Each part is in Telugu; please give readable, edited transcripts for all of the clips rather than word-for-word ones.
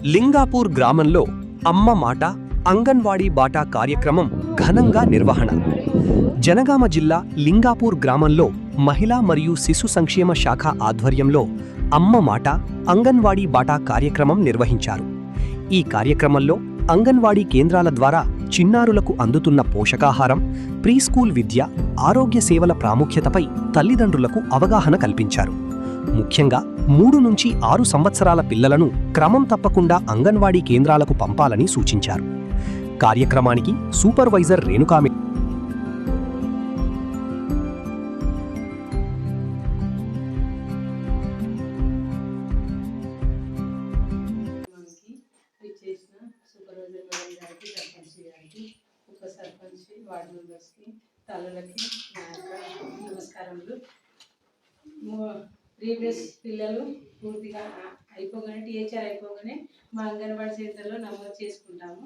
లింగాపూర్ గ్రామంలో అమ్మ మాట అంగన్వాడీ బాటా కార్యక్రమం ఘనంగా నిర్వహణ. జనగామ జిల్లా లింగాపూర్ గ్రామంలో మహిళా మరియు శిశు సంక్షేమ శాఖ ఆధ్వర్యంలో అమ్మ మాట అంగన్వాడీ బాటా కార్యక్రమం నిర్వహించారు. ఈ కార్యక్రమంలో అంగన్వాడీ కేంద్రాల ద్వారా చిన్నారులకు అందుతున్న పోషకాహారం, ప్రీస్కూల్ విద్య, ఆరోగ్య సేవల ప్రాముఖ్యతపై తల్లిదండ్రులకు అవగాహన కల్పించారు. ముఖ్యంగా 3 నుంచి 6 సంవత్సరాల పిల్లలను క్రమం తప్పకుండా అంగన్వాడీ కేంద్రాలకు పంపాలని సూచించారు. కార్యక్రమానికి సూపర్వైజర్ రేణుకా నమస్కారములు. ప్రీవియస్ పిల్లలు పూర్తిగా అయిపోగానే టీహెచ్ఆర్ అయిపోగానే మా అంగన్వాడీ సెంటర్లో నమోదు చేసుకుంటాము.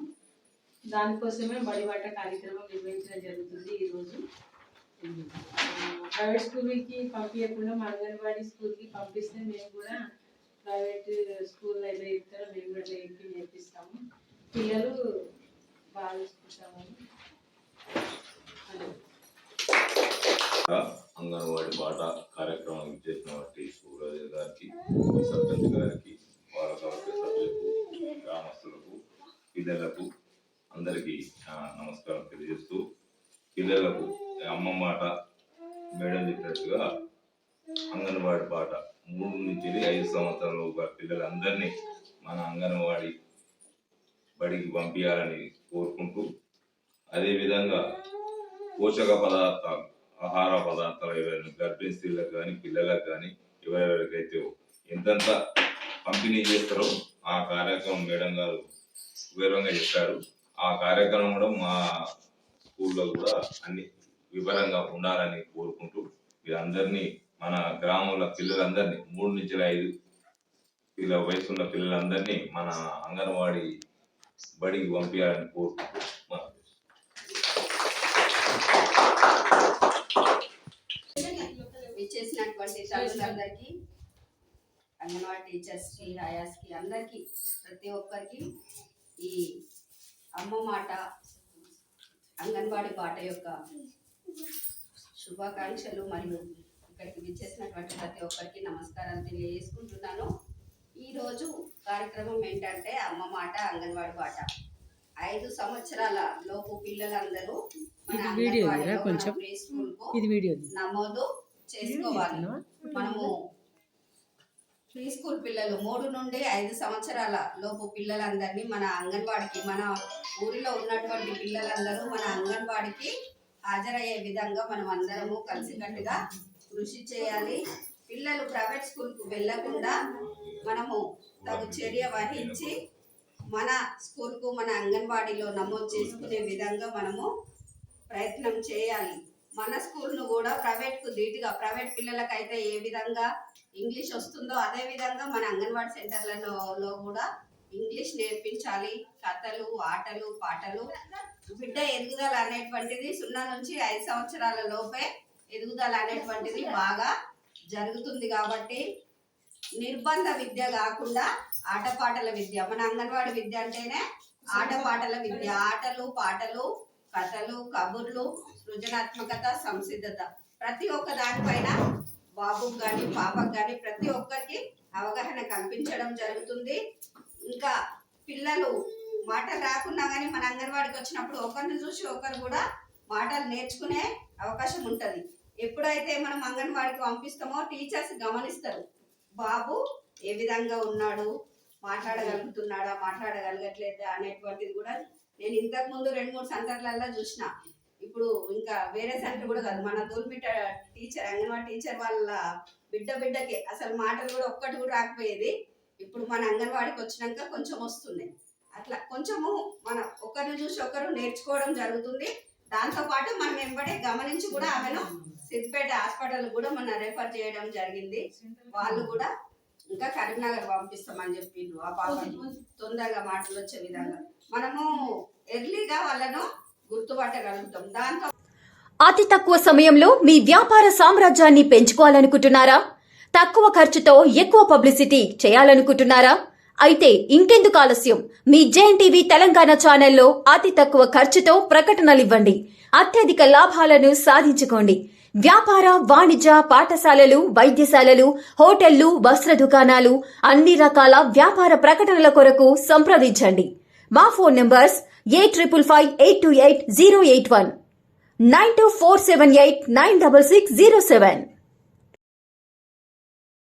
దానికోసమే బడిబాట కార్యక్రమం నిర్వహించడం జరుగుతుంది. ఈరోజు ప్రైవేట్ స్కూల్కి పంపించకుండా మా అంగన్వాడీ స్కూల్కి పంపిస్తే మేము కూడా ప్రైవేట్ స్కూల్లో ఎలా చెప్తారో మేము కూడా ఎక్కి నేర్పిస్తాము. పిల్లలు బాగా చూసుకుంటాము. అంగన్వాడీ బాట కార్యక్రమం చేసినటువంటి సూరజ్ గారికి, సర్పంచ్ గారికి, పాలకవర్గ సభ్యులకు, గ్రామస్తులకు, పిల్లలకు అందరికీ నమస్కారం తెలియజేస్తూ, పిల్లలకు అమ్మ మాట మేడం చెప్పినట్టుగా అంగన్వాడీ బాట 3 నుంచి 5 సంవత్సరాల పిల్లలందరినీ మన అంగన్వాడీ బడికి పంపించాలని కోరుకుంటూ, అదేవిధంగా పోషక పదార్థాలు, ఆహార పదార్థాలు ఎవరైనా గర్భిణీ స్త్రీలకు కానీ పిల్లలకు కానీ ఎవరెవరికైతే ఎంతంత పంపిణీ చేస్తారో ఆ కార్యక్రమం మేడం గారు వివరంగా చెప్పారు. ఆ కార్యక్రమం కూడా మా స్కూల్లో కూడా అన్ని వివరంగా ఉండాలని కోరుకుంటూ, వీరందరినీ మన గ్రామంలో పిల్లలందరినీ 3 నుంచి 5 వయసున్న పిల్లలందరినీ మన అంగన్వాడీ బడికి పంపించాలని కోరుకుంటూ చేసినటువంటి తల్లులందరికీ, అంగన్వాడీ టీచర్స్కి, ఆయాస్కి, అందరికీ, ప్రతి ఒక్కరికి ఈ అమ్మ మాట అంగన్వాడీ బాట యొక్క శుభాకాంక్షలు మరియు ఇక్కడికి విచ్చేసినటువంటి ప్రతి ఒక్కరికి నమస్కారం తెలియజేసుకుంటున్నాను. ఈరోజు కార్యక్రమం ఏంటంటే అమ్మ మాట అంగన్వాడీ బాట. 5 సంవత్సరాల లోపు పిల్లలందరూ మన అంగన్వాడీలో ప్రీ స్కూల్కు నమోదు చేసుకోవాలి. మనము ప్రీ స్కూల్ పిల్లలు 3 నుండి 5 సంవత్సరాల లోపు పిల్లలందరినీ మన అంగన్వాడికి, మన ఊరిలో ఉన్నటువంటి పిల్లలందరూ మన అంగన్వాడికి హాజరయ్యే విధంగా మనం అందరము కలిసికట్టుగా కృషి చేయాలి. పిల్లలు ప్రైవేట్ స్కూల్కు వెళ్ళకుండా మనము తగు చర్య వహించి మన స్కూల్కు, మన అంగన్వాడీలో నమోదు చేసుకునే విధంగా మనము ప్రయత్నం చేయాలి. మన స్కూల్ను కూడా ప్రైవేట్కు ధీటుగా, ప్రైవేట్ పిల్లలకైతే ఏ విధంగా ఇంగ్లీష్ వస్తుందో అదే విధంగా మన అంగన్వాడీ సెంటర్లలో కూడా ఇంగ్లీష్ నేర్పించాలి. కథలు, ఆటలు, పాటలు. బిడ్డ ఎదుగుదల అనేటువంటిది 0 నుంచి 5 సంవత్సరాల లోపే ఎదుగుదల అనేటువంటిది బాగా జరుగుతుంది. కాబట్టి నిర్బంధ విద్య కాకుండా ఆటపాటల విద్య. మన అంగన్వాడీ విద్య అంటేనే ఆటపాటల విద్య. ఆటలు, పాటలు, కథలు, కబుర్లు, సృజనాత్మకత, సంసిద్ధత, ప్రతి ఒక్క దానిపైన బాబుకు కానీ పాపకు కానీ ప్రతి ఒక్కరికి అవగాహన కల్పించడం జరుగుతుంది. ఇంకా పిల్లలు మాటలు రాకున్నా కానీ మన అంగన్వాడికి వచ్చినప్పుడు ఒకరిని చూసి ఒకరు కూడా మాటలు నేర్చుకునే అవకాశం ఉంటుంది. ఎప్పుడైతే మనం అంగన్వాడికి పంపిస్తామో టీచర్స్ గమనిస్తారు, బాబు ఏ విధంగా ఉన్నాడు, మాట్లాడగలుగుతున్నాడా, మాట్లాడగలగట్లేదా అనేటువంటిది కూడా నేను ఇంతకుముందు 2-3 సెంటర్లలో చూసిన. ఇప్పుడు ఇంకా వేరే సెంటర్ కూడా కాదు, మన దూల్మిట టీచర్, అంగన్వాడీ టీచర్ వాళ్ళ బిడ్డకే అసలు మాటలు కూడా ఒక్కటి కూడా రాకపోయేది. ఇప్పుడు మన అంగన్వాడికి వచ్చినాక కొంచెం వస్తున్నాయి. అట్లా కొంచెము మన ఒకరిని చూసి ఒకరు నేర్చుకోవడం జరుగుతుంది. దాంతోపాటు మనం వెంబడే గమనించి కూడా ఆమెను సిద్దిపేట హాస్పిటల్ కూడా మన రెఫర్ చేయడం జరిగింది. వాళ్ళు కూడా ఇంకా కరీంనగర్ పంపిస్తామని చెప్పిండ్రు. ఆ పాపను తొందరగా మాటలు వచ్చే విధంగా మనము ఎర్లీగా వాళ్ళను గుర్తుపట్టగలుగుతాం. దాంతో అతి తక్కువ సమయంలో మీ వ్యాపార సామ్రాజ్యాన్ని పెంచుకోవాలనుకుంటున్నారా? తక్కువ ఖర్చుతో ఎక్కువ పబ్లిసిటీ చేయాలనుకుంటున్నారా? అయితే ఇంకెందుకు ఆలస్యం, మీ జేఎన్టీవీ తెలంగాణ ఛానల్లో అతి తక్కువ ఖర్చుతో ప్రకటనలివ్వండి. అత్యధిక లాభాలను సాధించుకోండి. వ్యాపార, వాణిజ్య, పాఠశాలలు, వైద్యశాలలు, హోటళ్లు, వస్త్ర దుకాణాలు, అన్ని రకాల వ్యాపార ప్రకటనల కొరకు సంప్రదించండి. మా ఫోన్ నంబర్స్ 8558288081, 9247896607.